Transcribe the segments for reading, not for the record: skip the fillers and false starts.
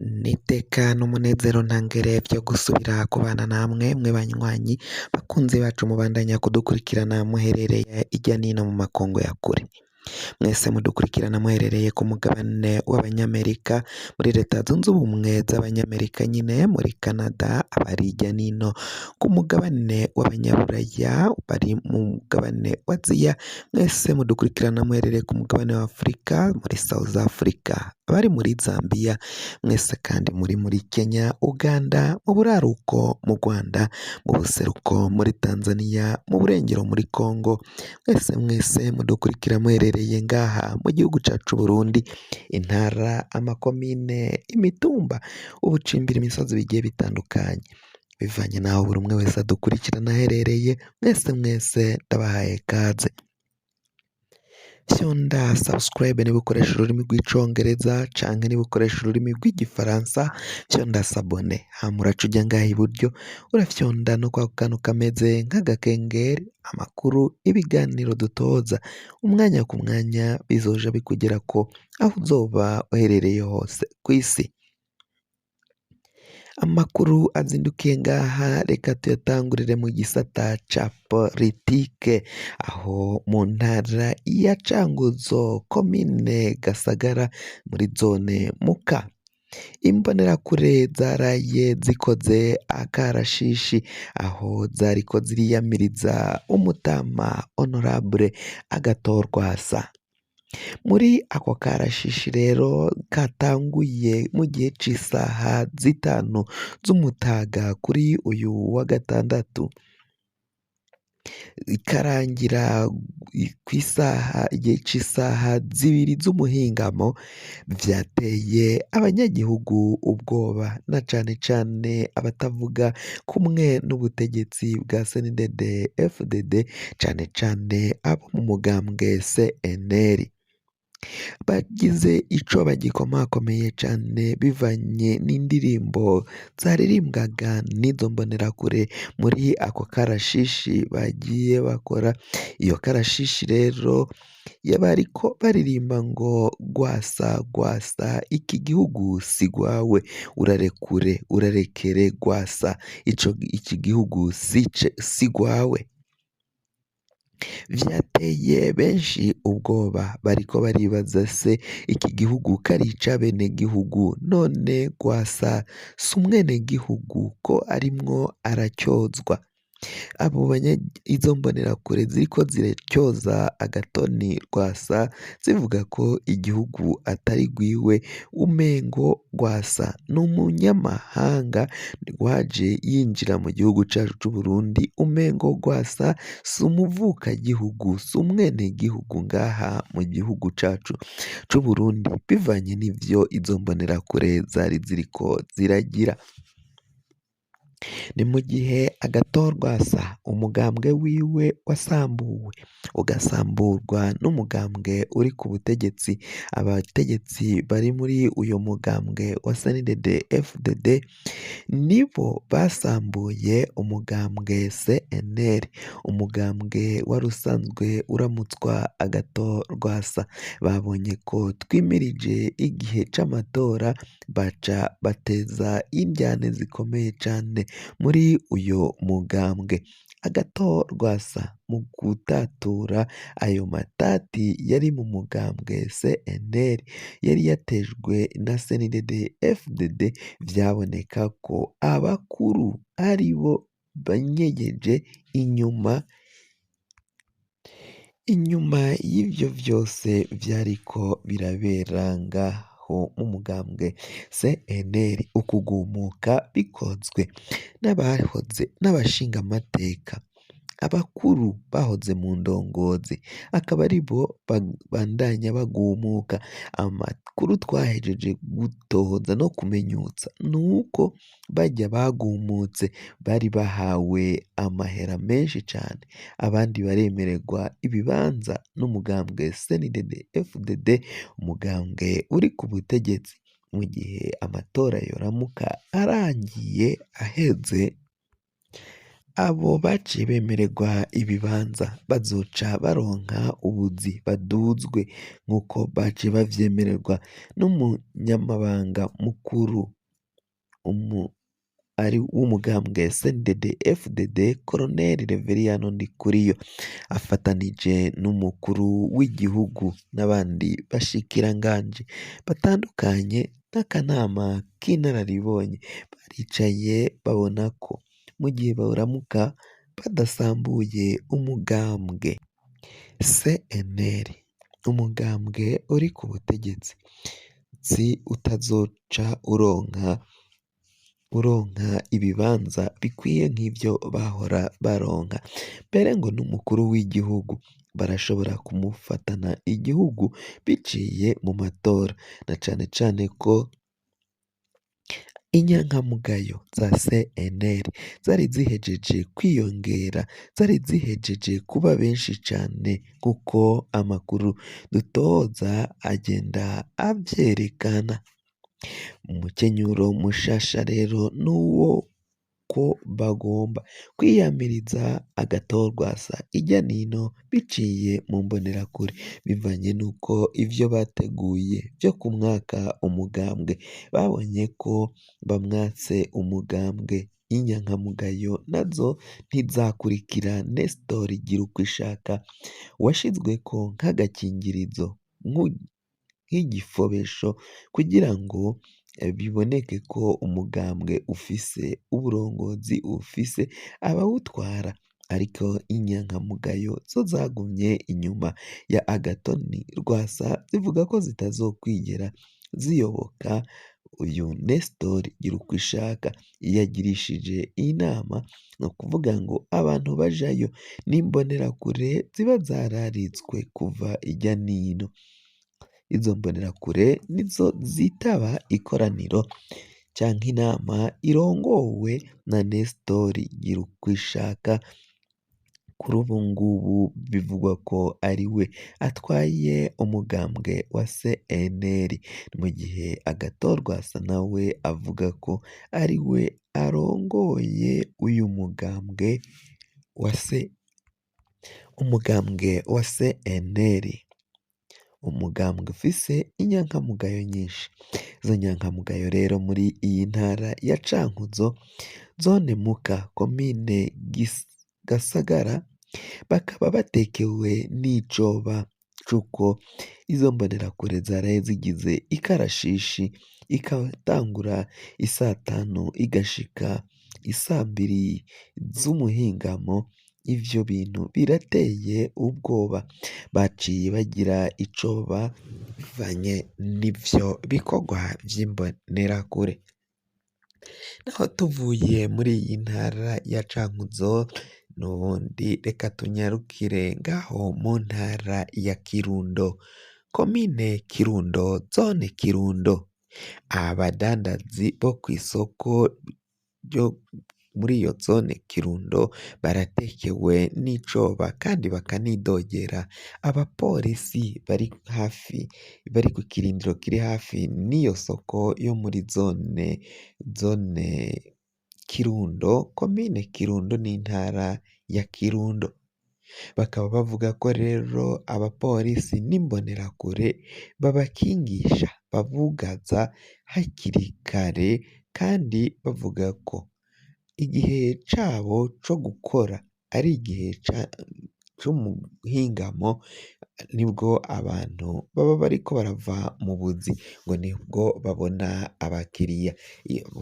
N'iteka n'umunezero ntangere vyo gusubira kubana namwe mwe banywanyi bakunzi bacu mubandanya kudukurikirana muherereye irya nino mu makungu ya kure. Mwese mudukurikirana muherereye ku mugabane w'abanyamerika, muri leta zunze ubumwe z'abanyamerika nyine, muri Canada, abari irya nino ku mugabane w'abanyaburaya, bari mu mugabane wa Aziya, mwese mudukurikirana muherereye ku mugabane wa Afurika, muri South Africa, abari muri Zambia, mwese kandi muri Kenya, Uganda, mu buraruko mu Rwanda, mu buseruko muri Tanzania, mu burengero muri Congo, mwese mudukurikira muherereye ngaha mu gihugu cacu Burundi, intara, amakomine, imitumba, ubucimbira, imisozi bigiye bitandukanye, bivanye naho buri umwe wese adukurikirana aherereye, mwese ndabahaye kaze. Fyonda subscribe niba ukoresha ururimi rw'icongereza canke niba ukoresha ururimi rw'igifaransa, fyonda sabone, hama uraca uja ngaha iburyo urafyonda no kwa kantu kameze nk'agakengeri, amakuru, ibiganiro dutoza umwanya ku mwanya bizoja bikugerako aho uzoba uherereye hose kw'isi. Amakuru azindukiye ngaha reka tuyatangurire mu gisata ca politike, aho mu ntara ya Cankuzo komine Gasagara muri zone Muka, imbonerakure zaraye zikoze akarashishi aho zariko ziriyamiriza umutama honorable Agathon Rwasa. Muri ako karashishi rero katanguye mu gihe c'isaha 5 z'umutaga kuri uyu wa gatandatu, ikarangira igihe c'isaha 2 z'umuhingamo, vyateye abanyagihugu ubwoba na cane cane abatavuga kumwe n'ubutegetsi bwa CNDD FDD, cane cane abo mu mugambwe CNL. Bagize ico bagikomakomeye cane bivanye n'indirimbo zaririmbwaga n'izo mbonerakure muri ako karashishi bagiye bakora. Iyo karashishi rero bariko baririmba ngo Rwasa Rwasa, iki gihugu si gwawe, urarekure urarekere Rwasa, iki gihugu si gwawe. Vyateye benshi ubwoba, bariko baribaza se iki gihugu karica bene gihugu, none Rwasa si umwene gihugu ko arimwo aracyozwa. Izo mbonerakure ziriko ziracyoza Agathon Rwasa zivuga ko igihugu atari gwiwe, umengo Rwasa ni umunyamahanga waje yinjira mu gihugu cacu c'Uburundi, umengo Rwasa si umuvukagihugu, si umwene gihugu ngaha mu gihugu cacu c'Uburundi, bivanye n'ivyo izo mbonerakure zari ziriko ziragira. Ni mu gihe Agathon Rwasa umugambwe wiwe wasambuwe, ugasamburwa n'umugambwe uri ku butegetsi. Abategetsi bari muri uyu mugambwe wa CNDD FDD nibo basambuye umugambwe CNL, umugambwe wari usanzwe uramutswa Agathon Rwasa. Babonye ko twimirije igihe c'amatora, baca bateza indyane zikomeye cane muri uyu mugambwe. Agathon Rwasa mu gutatura ayo matati yari mu mugambwe CNL yari yatejwe na CNDD FDD, vyaboneka ko abakuru aribo banyegeje inyuma y'ivyo vyose vyariko birabera ngaho mu mugambwe CNL. Ukugumuka bikozwe n'abashinga amateka, abakuru bahoze mu ndongozi, akaba aribo bandanya bagumuka. Amakuru twahejeje gutohoza no kumenyutsa nuko barya bagumutse bari bahawe amahera menshi cane, abandi baremererwa ibibanza n'umugambwe CNDD FDD, umugambwe uri ku butegetsi. Mu gihe amatora yoramuka arangiye aheze, abo baciye bemererwa ibibanza bazoca baronka ubuzi baduzwe nk'uko baciye bavyemererwa n'umunyamabanga mukuru ari w'umugambwe CNDD FDD Colonel Reveriyano Ndikuriyo afatanije n'umukuru w'igihugu n'abandi bashikiranganji batandukanye n'akanama k'inararibonye baricaye babona ko mu gihe boramuka badasambuye umugambwe CNL, umugambwe uri ku butegetsi utazoca uronka ibibanza bikwiye nk'ivyo bahora baronka, mbere ngo n'umukuru w'igihugu barashobora kumufatana igihugu biciye mu matora, na cane cane ko inyankamugayo za CNL zari zihejeje kwiyongera, zari zihejeje kuba benshi cane kuko amakuru dutoza agenda avyerekana. Umukenyuro mushasha rero nuwo ko bagomba kwiyamiriza agatorwasa irya nino biciye mu mbonerakure, bivanye n'uko ivyo bateguye vyo kumwaka umugambwe babonye ko bamwatse umugambwe, inyankamugayo nazo ntizakurikira Nestor Girukishaka washizweko nk'agakingirizo nk'igifobesho kugira ngo biboneke ko umugambwe ufise uburongozi, ufise abawutwara, ariko inyankamugayo zo zagumye inyuma ya Agathon Rwasa zivuga ko zitazokwigera ziyoboka uyu Nestor Girukishaka. Iyo yagirishije inama no kuvuga ngo abantu bajayo n'imbonerakure ziba zararitswe kuva irya nino. Izo mbonerakure nizo zitaba ikoraniro canke inama irongowe na Nestor Girukishaka. Kuri ubu ngubu bivugwa ko ari we atwaye umugambwe wa CNL, mu gihe agatorwasa nawe avuga ko ari we arongoye uyu mugambwe wa CNL, umugambwe ufise inyankamugayo nyinshi. Izo nyankamugayo rero muri iyi ntara ya Cankuzo, zone Muka, komine Gasagara, bakaba batekewe n'icoba c'uko izo mbonerakure zaraye zigize ikarashishi, ikatangura isaa 5 igashika isaa 2 z'umuhingamo. Ivyo bintu birateye ubwoba, baciye bagira icoba bivanye n'ivyo bikorwa vy'imbonerakure. Naho tuvuye muri iyi ntara ya Cankuzo, n'ubundi reka tunyarukire ngaho mu ntara ya Kirundo, komine Kirundo, zone Kirundo. Abadandazi bo kw'isoko ryo muri iyo zone Kirundo baratekewe n'icoba kandi bakanidogera abapolisi bari ku kirindiro kiri hafi n'iyo soko yo muri zone Kirundo, komine Kirundo n'intara ya Kirundo. Bakaba bavuga ko rero abapolisi n'imbonerakure babakingisha, babugaza hakiri kare, kandi bavuga ko igihe cabo co gukora ari igihe c'umuhingamo, nibwo abantu baba bariko barava mu buzi, ngo nibwo babona abakiriya.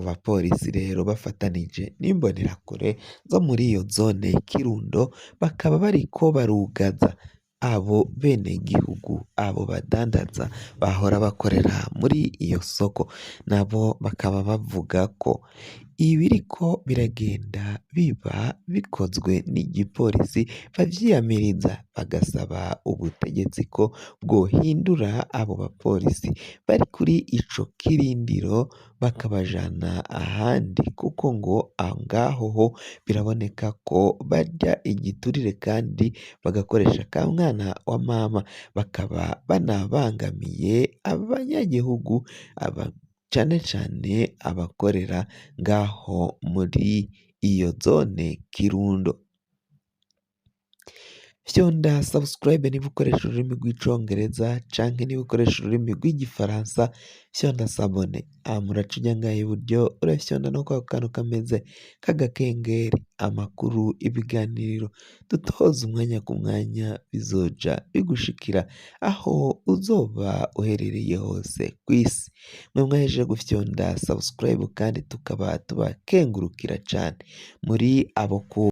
Abapolisi rero bafatanije n'imbonerakure zo muri iyo zone Kirundo bakaba bariko barugaza abo benegihugu, abo badandaza bahora bakorera muri iyo soko. Nabo bakaba bavuga ko ibiriko biragenda biba bikozwe n'igipolisi bavyiyamiriza, bagasaba ubutegetsi ko bwohindura abo bapolisi bari kuri ico kirindiro bakabajana ahandi, kuko ngo ngaho ho biraboneka ko barya igiturire kandi bagakoresha ka mwana wa mama, bakaba banabangamiye abanyagihugu cane cane abakorera ngaho muri iyo zone Kirundo. Fyonda subscribe niba ukoresha ururimi rw'icongereza canke niba ukoresha ururimi rw'igifaransa fyonda sabone. Muraca ujya ngaha iburyo urafyonda no kwa kantu kameze k'agakengeri, amakuru, ibiganiro dutoza umwanya ku mwanya bizoja bigushikira aho uzoba uherereye hose kw'isi. Mwe mwahejeje gufyonda subscribe kandi tukaba tubakengurukira cane muri abo ku